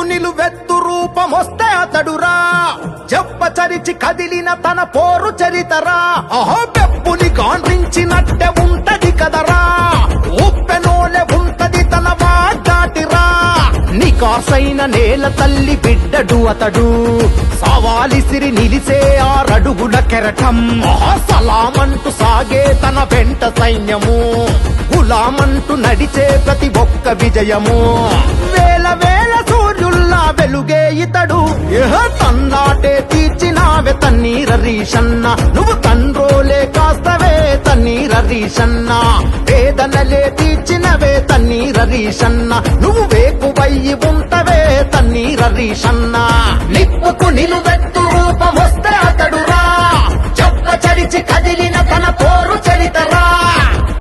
నిలువెత్తు రూపమొస్తే అతడురా చెప్పచరిచి కదిలిన తన పోరు చరితరా అహో పెప్పుని గాండ్రించినట్టే ఉంటది కదరా ఉప్పెనోలే ఉంటది తన వాడాటిరా నికాసైన నేల తల్లి బిడ్డడు అతడు సవాలిసిరి నిలిసే ఆరడుగుల కెరటం సలామంటూ సాగే తన వెంట సైన్యము గులామంటూ నడిచే ప్రతి ఒక్క విజయము వేల వేల సూర్యుల్లా వెలుగే ఇతడు తన్నాటే తీర్చినావే తన్నీర రీషన్న నువ్వు తండ్రోలే కాస్తవే తన్నీర రీషన్న వేదనలే తీర్చినవే తన్నీర రీషన్న నువ్వు వేకువయ్యి ఉంటవే తన్నీర రీషన్న నిప్పుకు నిలువె